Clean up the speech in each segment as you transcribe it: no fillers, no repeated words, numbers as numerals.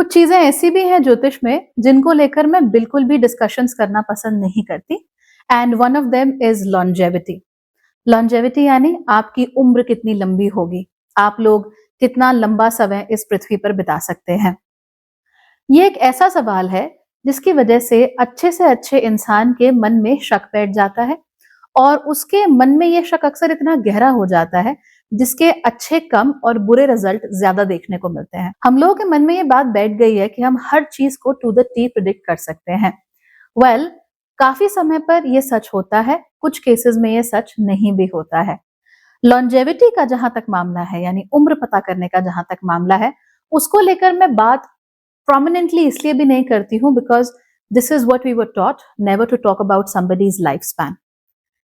कुछ चीजें ऐसी भी हैं ज्योतिष में जिनको लेकर मैं बिल्कुल भी डिस्कशंस करना पसंद नहीं करती। And one of them is longevity. Longevity यानी आपकी उम्र कितनी लंबी होगी, आप लोग कितना लंबा समय इस पृथ्वी पर बिता सकते हैं। ये एक ऐसा सवाल है जिसकी वजह से अच्छे इंसान के मन में शक बैठ जाता है, और उसके मन में ये शक अक्सर इतना गहरा हो जाता है जिसके अच्छे कम और बुरे रिजल्ट ज्यादा देखने को मिलते हैं। हम लोगों के मन में ये बात बैठ गई है कि हम हर चीज को टू द टी प्रिडिक्ट कर सकते हैं। वेल, काफी समय पर यह सच होता है, कुछ केसेस में यह सच नहीं भी होता है। लॉन्जेविटी का जहां तक मामला है, यानी उम्र पता करने का जहां तक मामला है, उसको लेकर मैं बात प्रोमिनेंटली इसलिए भी नहीं करती हूँ because this is what we were taught, never to talk about somebody's life span.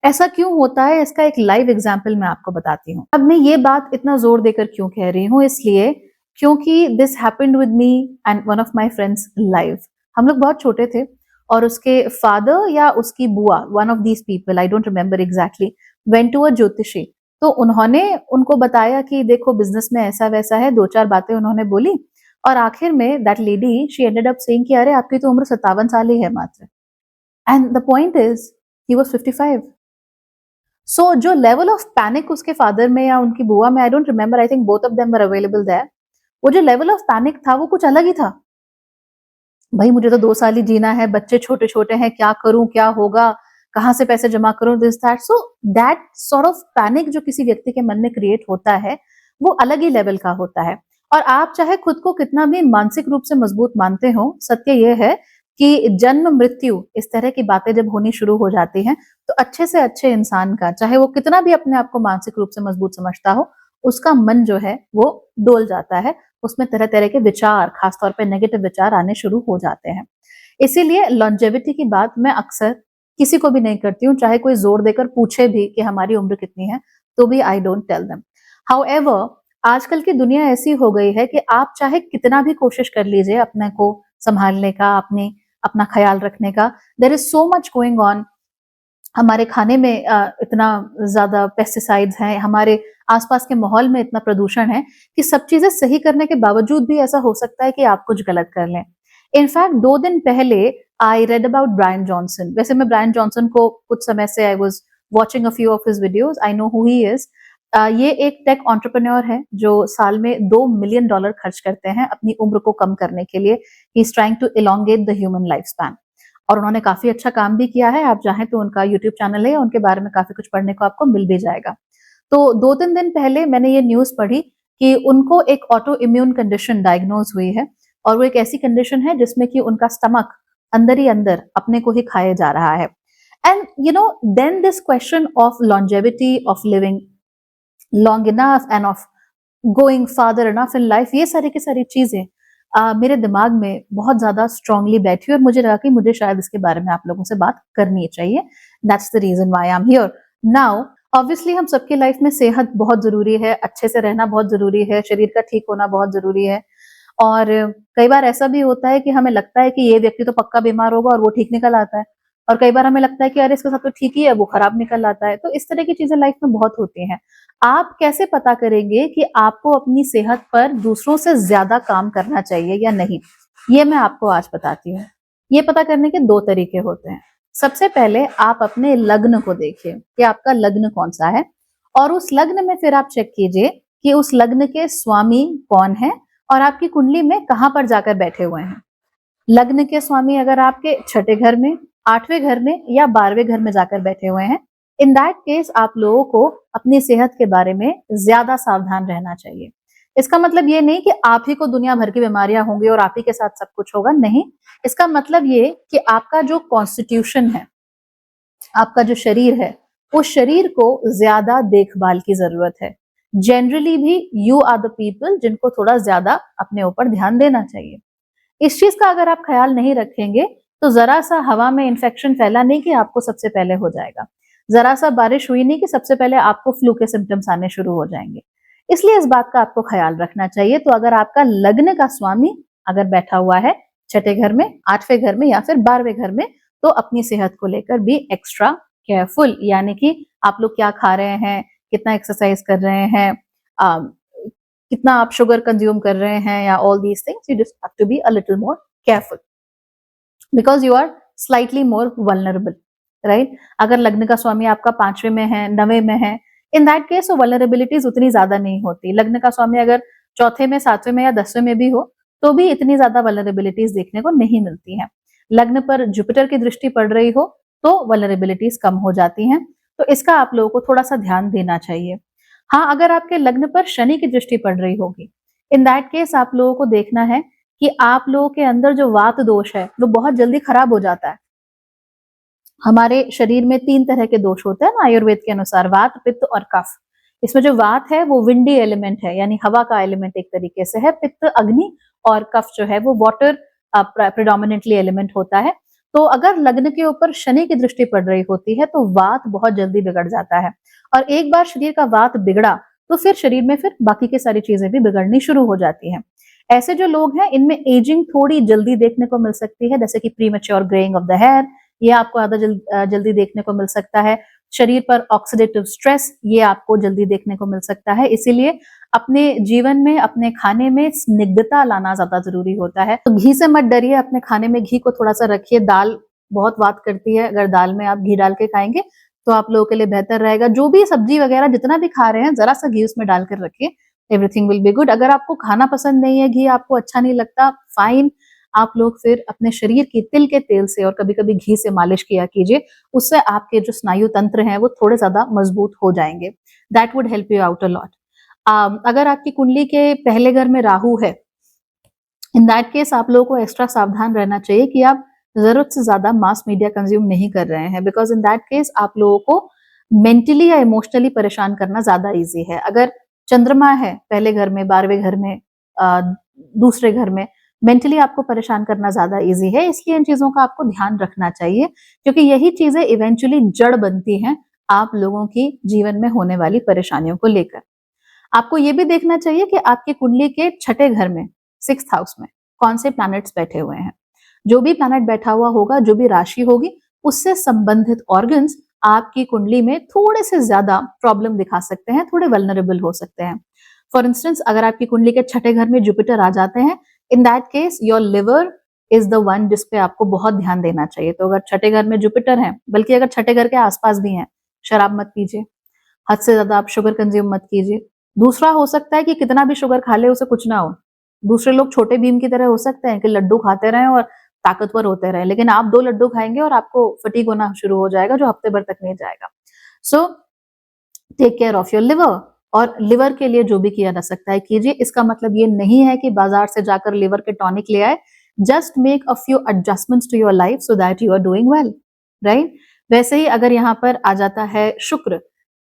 ऐसा क्यों होता है, इसका एक लाइव एग्जाम्पल मैं आपको बताती हूँ। अब मैं ये बात इतना जोर देकर क्यों कह रही हूँ, इसलिए क्योंकि this happened with me and one of my friends live. हम लोग बहुत छोटे थे और उसके फादर या उसकी बुआ, one of these people, I don't remember exactly, went to a ज्योतिषी। तो उन्होंने उनको बताया कि देखो बिजनेस में ऐसा वैसा है, दो चार बातें उन्होंने बोली, और आखिर में that lady she ended up saying कि अरे आपकी तो उम्र 57 साल ही है मात्र। And the point is he was 55। So जो लेवल ऑफ पैनिक उसके फादर में या उनकी बुआ में, I don't remember, I think both of them were available there, वो जो लेवल ऑफ पैनिक था वो कुछ अलग ही था। भाई मुझे तो 2 साल ही जीना है, बच्चे छोटे छोटे हैं, क्या करूं, क्या होगा, कहाँ से पैसे जमा करूं, this that. So that sort of panic जो किसी व्यक्ति के मन में क्रिएट होता है वो अलग ही लेवल का होता है। और आप चाहे खुद को कितना भी मानसिक रूप से मजबूत मानते हो, सत्य यह है कि जन्म मृत्यु इस तरह की बातें जब होनी शुरू हो जाती हैं तो अच्छे से अच्छे इंसान का, चाहे वो कितना भी अपने आप को मानसिक रूप से मजबूत समझता हो, उसका मन जो है वो डोल जाता है। उसमें तरह तरह के विचार, खासतौर पे नेगेटिव विचार आने शुरू हो जाते हैं। इसीलिए लॉन्जेविटी की बात मैं अक्सर किसी को भी नहीं करती हूँ, चाहे कोई जोर देकर पूछे भी कि हमारी उम्र कितनी है, तो भी I don't tell them. However, आजकल की दुनिया ऐसी हो गई है कि आप चाहे कितना भी कोशिश कर लीजिए अपने को संभालने का, अपना ख्याल रखने का, there is so much going on. हमारे खाने में इतना ज्यादा पेस्टिसाइड्स हैं, हमारे आसपास के माहौल में इतना प्रदूषण है कि सब चीजें सही करने के बावजूद भी ऐसा हो सकता है कि आप कुछ गलत कर लें। इनफैक्ट 2 दिन पहले I read about Brian Johnson. वैसे मैं ब्रायन जॉनसन को कुछ समय से I was watching a few of his videos, I know who he is. ये एक टेक एंटरप्रेन्योर है जो साल में $2 मिलियन खर्च करते हैं अपनी उम्र को कम करने के लिए। He is trying to elongate the human life span, और उन्होंने काफी अच्छा काम भी किया है। आप चाहें तो उनका यूट्यूब चैनल है, उनके बारे में काफी कुछ पढ़ने को आपको मिल भी जाएगा। तो 2-3 दिन पहले मैंने ये न्यूज पढ़ी कि उनको एक ऑटो इम्यून कंडीशन डायग्नोज हुई है, और वो एक ऐसी कंडीशन है जिसमें कि उनका स्टमक अंदर ही अंदर अपने को ही खाया जा रहा है। And you know, then this question of longevity, of living long enough and of going farther enough in life, ये सारी की सारी चीजें मेरे दिमाग में बहुत ज्यादा स्ट्रांगली बैठी, और मुझे लगा कि मुझे शायद इसके बारे में आप लोगों से बात करनी चाहिए। That's the reason why I am here now. Obviously हम सबकी लाइफ में सेहत बहुत जरूरी है, अच्छे से रहना बहुत जरूरी है, शरीर का ठीक होना बहुत जरूरी है। और कई बार ऐसा भी होता है कि हमें लगता है कि ये व्यक्ति तो पक्का बीमार होगा और वो ठीक निकल आता है, और कई बार हमें लगता है कि अरे इसके साथ तो ठीक ही है, वो खराब निकल आता है। तो इस तरह की चीजें लाइफ में बहुत होती हैं। आप कैसे पता करेंगे कि आपको अपनी सेहत पर दूसरों से ज्यादा काम करना चाहिए या नहीं, ये मैं आपको आज बताती हूँ। ये पता करने के 2 तरीके होते हैं। सबसे पहले आप अपने लग्न को देखिए कि आपका लग्न कौन सा है, और उस लग्न में फिर आप चेक कीजिए कि उस लग्न के स्वामी कौन है और आपकी कुंडली में कहां पर जाकर बैठे हुए हैं। लग्न के स्वामी अगर आपके छठे घर में, 8वें घर में या 12वें घर में जाकर बैठे हुए हैं, इन दैट केस आप लोगों को अपनी सेहत के बारे में ज्यादा सावधान रहना चाहिए। इसका मतलब ये नहीं कि आप ही को दुनिया भर की बीमारियां होंगी और आप ही के साथ सब कुछ होगा, नहीं। इसका मतलब ये कि आपका जो कॉन्स्टिट्यूशन है, आपका जो शरीर है, उस शरीर को ज्यादा देखभाल की जरूरत है। जनरली भी यू आर द पीपल जिनको थोड़ा ज्यादा अपने ऊपर ध्यान देना चाहिए। इस चीज का अगर आप ख्याल नहीं रखेंगे तो जरा सा हवा में इंफेक्शन फैला नहीं कि आपको सबसे पहले हो जाएगा, जरा सा बारिश हुई नहीं कि सबसे पहले आपको फ्लू के सिम्टम्स आने शुरू हो जाएंगे। इसलिए इस बात का आपको ख्याल रखना चाहिए। तो अगर आपका लग्न का स्वामी अगर बैठा हुआ है छठे घर में, 8वें घर में या फिर 12वें घर में, तो अपनी सेहत को लेकर भी एक्स्ट्रा केयरफुल, यानी कि आप लोग क्या खा रहे हैं, कितना एक्सरसाइज कर रहे हैं, कितना आप शुगर कंज्यूम कर रहे हैं या all these things, you just have to be a little more careful because you are slightly more vulnerable, right? अगर लग्न का स्वामी आपका 5वें में है, 9वें में है, इन दैट केस वो वल्नरेबिलिटीज उतनी ज्यादा नहीं होती। लग्न का स्वामी अगर चौथे में, 7वें में या 10वें में भी हो तो भी इतनी ज्यादा वल्नरेबिलिटीज देखने को नहीं मिलती है। लग्न पर जुपिटर की दृष्टि पड़ रही हो तो वल्नरेबिलिटीज कम हो जाती हैं, तो इसका आप लोगों को थोड़ा सा ध्यान देना चाहिए। हाँ, अगर आपके लग्न पर शनि की दृष्टि पड़ रही होगी, इन दैट केस आप लोगों को देखना है कि आप लोगों के अंदर जो वात दोष है वो बहुत जल्दी खराब हो जाता है। हमारे शरीर में 3 तरह के दोष होते हैं ना आयुर्वेद के अनुसार, वात, पित्त और कफ। इसमें जो वात है वो विंडी एलिमेंट है, यानी हवा का एलिमेंट एक तरीके से है। पित्त अग्नि और कफ जो है वो वाटर प्रेडोमिनेंटली एलिमेंट होता है। तो अगर लग्न के ऊपर शनि की दृष्टि पड़ रही होती है तो वात बहुत जल्दी बिगड़ जाता है, और एक बार शरीर का वात बिगड़ा तो फिर शरीर में फिर बाकी की सारी चीजें भी बिगड़नी शुरू हो जाती हैं। ऐसे जो लोग हैं इनमें एजिंग थोड़ी जल्दी देखने को मिल सकती है, जैसे कि premature greying of the hair, ये आपको ज्यादा जल्दी देखने को मिल सकता है। शरीर पर ऑक्सीडेटिव स्ट्रेस, ये आपको जल्दी देखने को मिल सकता है। इसीलिए अपने जीवन में, अपने खाने में स्निग्धता लाना ज्यादा जरूरी होता है। तो घी से मत डरिए, अपने खाने में घी को थोड़ा सा रखिए। दाल बहुत बात करती है, अगर दाल में आप घी डाल के खाएंगे तो आप लोगों के लिए बेहतर रहेगा। जो भी सब्जी वगैरह जितना भी खा रहे हैं, जरा सा घी उसमें डालकर रखिए, एवरीथिंग विल बी गुड। अगर आपको खाना पसंद नहीं है, घी आपको अच्छा नहीं लगता, फाइन, आप लोग फिर अपने शरीर की तिल के तेल से और कभी कभी घी से मालिश किया कीजिए, उससे आपके जो स्नायु तंत्र हैं वो थोड़े ज्यादा मजबूत हो जाएंगे। That would help you out a lot. अगर आपकी कुंडली के पहले घर में राहु है, इन दैट केस आप लोगों को एक्स्ट्रा सावधान रहना चाहिए कि आप जरूरत से ज्यादा मास मीडिया कंज्यूम नहीं कर रहे हैं, बिकॉज इन दैट केस आप लोगों को मेंटली या इमोशनली परेशान करना ज्यादा इजी है। अगर चंद्रमा है पहले घर में, 12वें घर में, दूसरे घर में, मेंटली आपको परेशान करना ज्यादा इजी है। इसलिए इन चीजों का आपको ध्यान रखना चाहिए, क्योंकि यही चीजें इवेंचुअली जड़ बनती हैं आप लोगों की जीवन में होने वाली परेशानियों को लेकर। आपको ये भी देखना चाहिए कि आपकी कुंडली के 6ठे घर में, 6th हाउस में, कौन से प्लैनेट्स बैठे हुए हैं। जो भी प्लैनेट बैठा हुआ होगा, जो भी राशि होगी, उससे संबंधित ऑर्गन्स आपकी कुंडली में थोड़े से ज्यादा प्रॉब्लम दिखा सकते हैं, थोड़े वल्नरेबल हो सकते हैं। फॉर इंस्टेंस, अगर आपकी कुंडली के 6ठे घर में जुपिटर आ जाते हैं, in that case your liver is the one जिसपे आपको बहुत ध्यान देना चाहिए। तो अगर 6ठे घर में जुपिटर है, बल्कि अगर 6ठे घर के आसपास भी हैं, शराब मत पीजिए, हद से ज्यादा आप शुगर कंज्यूम मत कीजिए। दूसरा, हो सकता है कि कितना भी शुगर खा ले उसे कुछ ना हो। दूसरे लोग छोटे भीम की तरह हो सकते हैं कि लड्डू खाते रहें और ताकतवर होते रहें, लेकिन आप 2 लड्डू खाएंगे और आपको फटीग होना शुरू हो जाएगा, जो हफ्ते भर तक नहीं जाएगा। So take care of your liver, और लिवर के लिए जो भी किया जा सकता है कीजिए। इसका मतलब ये नहीं है कि बाजार से जाकर लिवर के टॉनिक ले आए। Just make a few adjustments to your life so that you are doing well, right? वैसे ही अगर यहाँ पर आ जाता है शुक्र,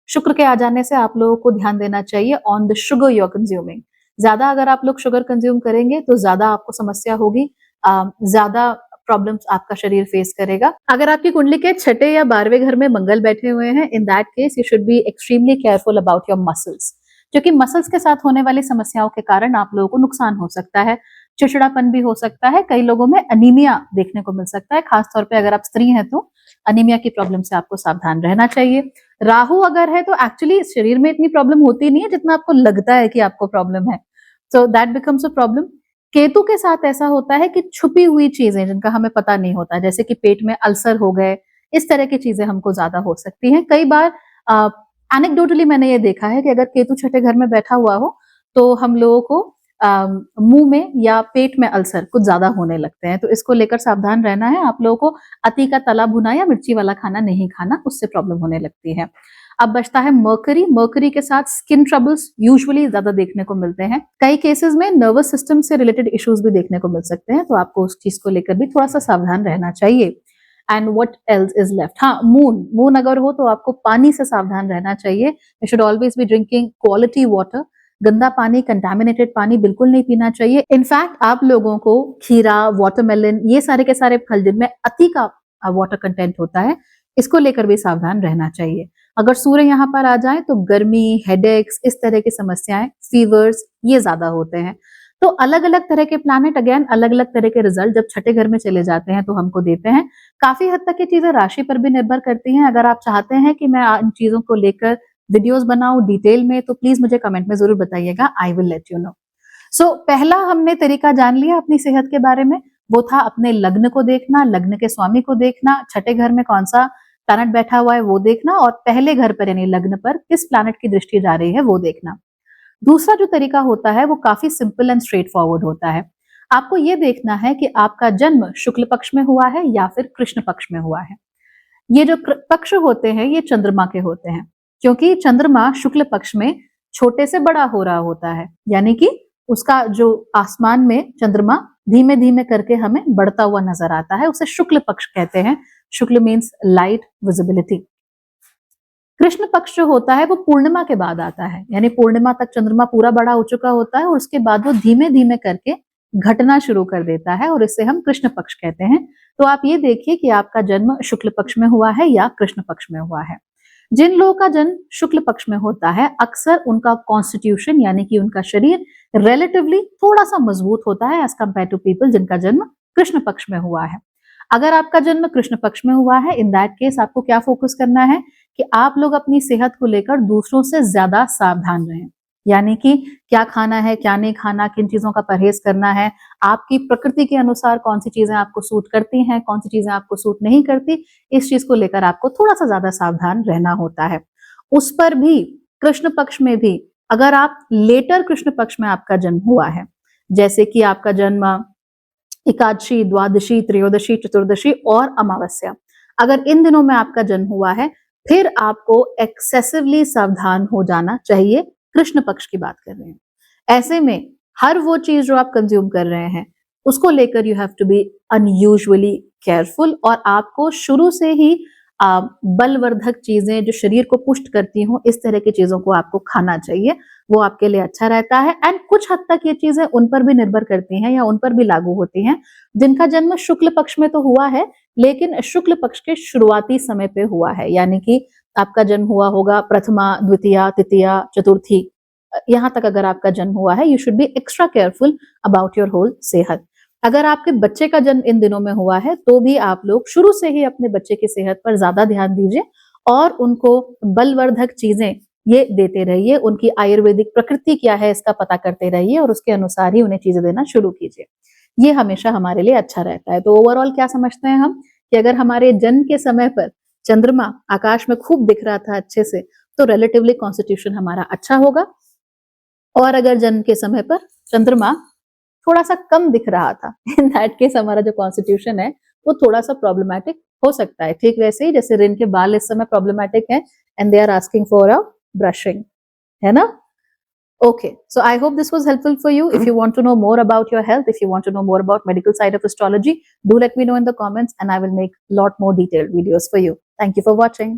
शुक्र के आ जाने से आप लोगों को ध्यान देना चाहिए on the sugar you are consuming. ज्यादा अगर आप लोग शुगर कंज्यूम करेंगे तो ज्यादा आपको समस्या होगी, ज्यादा प्रॉब्लम्स आपका शरीर फेस करेगा। अगर आपकी कुंडली के 6ठे या 12वें घर में मंगल बैठे हुए हैं, in that case you should be extremely careful about your muscles, क्योंकि मसल्स के साथ होने वाली समस्याओं के कारण आप लोगों को नुकसान हो सकता है, चिड़चिड़ापन भी हो सकता है, कई लोगों में अनीमिया देखने को मिल सकता है। खासतौर पे अगर आप स्त्री हैं तो अनीमिया की प्रॉब्लम से आपको सावधान रहना चाहिए। राहु अगर है तो एक्चुअली शरीर में इतनी प्रॉब्लम होती नहीं है जितना आपको लगता है कि आपको प्रॉब्लम है, so that becomes a problem. Ketu के साथ ऐसा होता है कि छुपी हुई चीजें जिनका हमें पता नहीं होता, जैसे कि पेट में अल्सर हो गए, इस तरह की चीजें हमको ज्यादा हो सकती हैं। कई बार एनेक्डोटली मैंने ये देखा है कि अगर केतु 6ठे घर में बैठा हुआ हो तो हम लोगों को मुंह में या पेट में अल्सर कुछ ज्यादा होने लगते हैं। तो इसको लेकर सावधान रहना है। आप लोगों को अति का तला भुना या मिर्ची वाला खाना नहीं खाना, उससे प्रॉब्लम होने लगती है। अब बचता है मर्करी। मर्करी के साथ स्किन ट्रबल्स यूजुअली ज्यादा देखने को मिलते हैं। कई केसेस में नर्वस सिस्टम से रिलेटेड इश्यूज भी देखने को मिल सकते हैं, तो आपको उस चीज को लेकर भी थोड़ा सा सावधान रहना चाहिए। And what else is left, हाँ, मून। मून अगर हो तो आपको पानी से सावधान रहना चाहिए। You should always be drinking quality water. गंदा पानी, कंटामिनेटेड पानी बिल्कुल नहीं पीना चाहिए। इनफैक्ट आप लोगों को खीरा, वाटरमेलन, ये सारे के सारे फल जिनमें अति का वाटर कंटेंट होता है, इसको लेकर भी सावधान रहना चाहिए। अगर सूर्य यहाँ पर आ जाए तो गर्मी, हेडेक्स, इस तरह की समस्याएं, फीवर्स, ये ज्यादा होते हैं। तो अलग अलग तरह के प्लैनेट अगेन अलग अलग तरह के रिजल्ट जब 6ठे घर में चले जाते हैं तो हमको देते हैं। काफी हद तक ये चीजें राशि पर भी निर्भर करती हैं। अगर आप चाहते हैं कि मैं इन चीजों को लेकर वीडियोस बनाऊं डिटेल में, तो प्लीज मुझे कमेंट में जरूर बताइएगा, I will let you know. So पहला हमने तरीका जान लिया अपनी सेहत के बारे में, वो था अपने लग्न को देखना, लग्न के स्वामी को देखना, छठे घर में कौन सा प्लैनेट बैठा हुआ है वो देखना, और पहले घर पर यानी लग्न पर किस प्लैनेट की दृष्टि जा रही है वो देखना। दूसरा जो तरीका होता है वो काफी सिंपल एंड स्ट्रेट फॉरवर्ड होता है। आपको ये देखना है कि आपका जन्म शुक्ल पक्ष में हुआ है या फिर कृष्ण पक्ष में हुआ है। ये जो पक्ष होते हैं ये चंद्रमा के होते हैं, क्योंकि चंद्रमा शुक्ल पक्ष में छोटे से बड़ा हो रहा होता है, यानी कि उसका जो आसमान में चंद्रमा धीमे धीमे करके हमें बढ़ता हुआ नजर आता है, उसे शुक्ल पक्ष कहते हैं। शुक्ल मीन्स लाइट विजिबिलिटी। कृष्ण पक्ष जो होता है वो पूर्णिमा के बाद आता है, यानी पूर्णिमा तक चंद्रमा पूरा बड़ा हो चुका होता है और उसके बाद वो धीमे धीमे करके घटना शुरू कर देता है और इसे हम कृष्ण पक्ष कहते हैं। तो आप ये देखिए कि आपका जन्म शुक्ल पक्ष में हुआ है या कृष्ण पक्ष में हुआ है। जिन लोगों का जन्म शुक्ल पक्ष में होता है अक्सर उनका कॉन्स्टिट्यूशन यानी कि उनका शरीर रिलेटिवली थोड़ा सा मजबूत होता है एज कंपेयर टू पीपल जिनका जन्म कृष्ण पक्ष में हुआ है। अगर आपका जन्म कृष्ण पक्ष में हुआ है, इन दैट केस आपको क्या फोकस करना है कि आप लोग अपनी सेहत को लेकर दूसरों से ज्यादा सावधान रहें, यानी कि क्या खाना है, क्या नहीं खाना, किन चीजों का परहेज करना है, आपकी प्रकृति के अनुसार कौन सी चीजें आपको सूट करती हैं, कौन सी चीजें आपको सूट नहीं करती, इस चीज को लेकर आपको थोड़ा सा ज्यादा सावधान रहना होता है। उस पर भी कृष्ण पक्ष में भी अगर आप लेटर कृष्ण पक्ष में आपका जन्म हुआ है, जैसे कि आपका जन्म एकादशी, द्वादशी, त्रयोदशी, चतुर्दशी और अमावस्या, अगर इन दिनों में आपका जन्म हुआ है, फिर आपको एक्सेसिवली सावधान हो जाना चाहिए। कृष्ण पक्ष की बात कर रहे हैं। ऐसे में हर वो चीज जो आप कंज्यूम कर रहे हैं उसको लेकर you have to be unusually careful, और आपको शुरू से ही बलवर्धक चीजें जो शरीर को पुष्ट करती हों इस तरह की चीजों को आपको खाना चाहिए, वो आपके लिए अच्छा रहता है। एंड कुछ हद तक ये चीजें उन पर भी निर्भर करती हैं या उन पर भी लागू होती हैं जिनका जन्म शुक्ल पक्ष में तो हुआ है लेकिन शुक्ल पक्ष के शुरुआती समय पे हुआ है, यानी कि आपका जन्म हुआ होगा प्रथमा, द्वितीया, तृतीया, चतुर्थी, यहाँ तक अगर आपका जन्म हुआ है, you should be extra careful about your whole सेहत। अगर आपके बच्चे का जन्म इन दिनों में हुआ है तो भी आप लोग शुरू से ही अपने बच्चे की सेहत पर ज्यादा ध्यान दीजिए और उनको बलवर्धक चीजें ये देते रहिए, उनकी आयुर्वेदिक प्रकृति क्या है इसका पता करते रहिए और उसके अनुसार ही उन्हें चीजें देना शुरू कीजिए। ये हमेशा हमारे लिए अच्छा रहता है। तो ओवरऑल क्या समझते हैं हम कि अगर हमारे जन्म के समय पर चंद्रमा आकाश में खूब दिख रहा था अच्छे से, तो रिलेटिवली कॉन्स्टिट्यूशन हमारा अच्छा होगा, और अगर जन्म के समय पर चंद्रमा थोड़ा सा कम दिख रहा था, इन दैट केस हमारा जो कॉन्स्टिट्यूशन है वो थोड़ा सा प्रॉब्लमैटिक हो सकता है। ठीक वैसे ही जैसे रिन के बाल इस समय प्रॉब्लमैटिक है and they are asking for a brushing, है ना? Okay, so I hope this was helpful for you. If you want to know more about your health, if you want to know more about medical side of astrology, do let me know in the comments and I will make a lot more detailed videos for you. Thank you for watching.